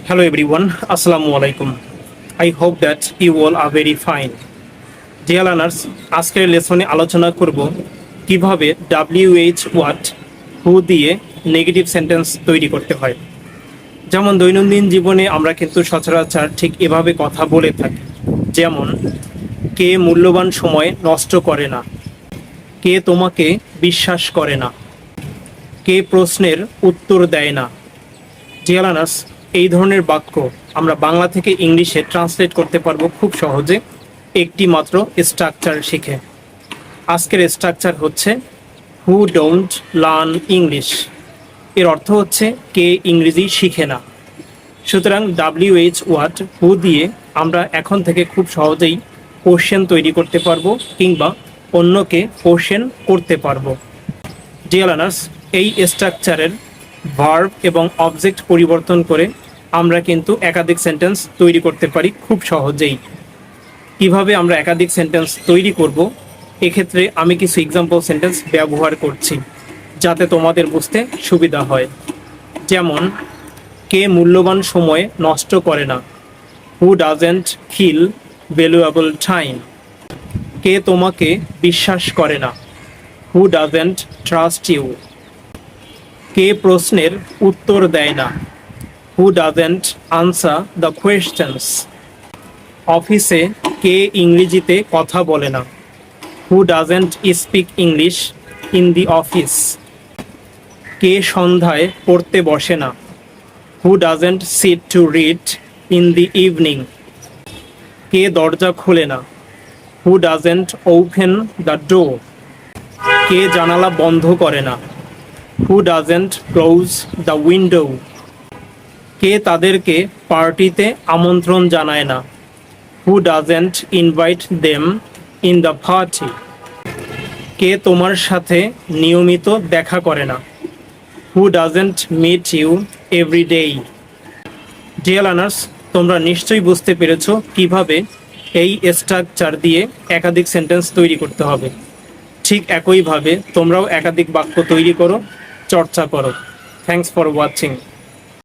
Hello everyone, Assalamu alaikum. I hope that you all are very fine. Dear learners, আজকের লেসনে আলোচনা করব কিভাবে WH watt হু দিয়ে negative sentence তৈরি করতে হয়। যেমন দৈনন্দিন জীবনে আমরা কিন্তু সচরাচর ঠিক এভাবে কথা বলে থাকি। যেমন কে মূল্যবান সময় নষ্ট করে না, কে তোমাকে বিশ্বাস করে না, কে প্রশ্নের উত্তর দেয় না। ডিয়ার লার্নার্স, এই ধরনের বাক্য আমরা বাংলা থেকে ইংলিশে ট্রান্সলেট করতে পারবো খুব সহজে একটি মাত্র স্ট্রাকচার শিখে। আজকের স্ট্রাকচার হচ্ছে হু ডোন্ট লার্ন ইংলিশ। এর অর্থ হচ্ছে কে ইংরেজি শিখে না। সুতরাং WH ওয়াট হু দিয়ে আমরা এখন থেকে খুব সহজেই কোশ্চেন তৈরি করতে পারবো কিংবা অন্যকে কোশ্চেন করতে পারবো। ডিয়ার লার্নার্স, এই স্ট্রাকচারের ভার্ব এবং অবজেক্ট পরিবর্তন করে আমরা কিন্তু একাধিক সেন্টেন্স তৈরি করতে পারি খুব সহজেই। কিভাবে আমরা একাধিক সেন্টেন্স তৈরি করব, এক্ষেত্রে আমি কিছু এক্সাম্পল সেন্টেন্স ব্যবহার করছি যাতে তোমাদের বুঝতে সুবিধা হয়। যেমন কে মূল্যবান সময় নষ্ট করে না, who doesn't kill valuable time. কে তোমাকে বিশ্বাস করে না, হু ডাজেন্ট ট্রাস্ট ইউ। কে প্রশ্নের উত্তর দেয় না, who doesn't answer the questions. অফিসে কে ইংরেজিতে কথা বলে না, who doesn't speak English in the office. কে সন্ধ্যায় পড়তে বসে না, who doesn't sit to read in the evening. কে দরজা খোলে না, who doesn't open the door. কে জানালা বন্ধ করে না, who doesn't close the window. কে তাদেরকে পার্টিতে আমন্ত্রণ জানায় না, who doesn't invite them in the party. কে তোমার সাথে নিয়মিত দেখা করে না, who doesn't meet you every day. Dear learners, তোমরা নিশ্চয়ই বুঝতে পেরেছো কিভাবে এই স্ট্রাকচার দিয়ে একাধিক সেন্টেন্স তৈরি করতে হবে। ঠিক একইভাবে তোমরাও একাধিক বাক্য তৈরি করো, চর্চা করো। Thanks for watching.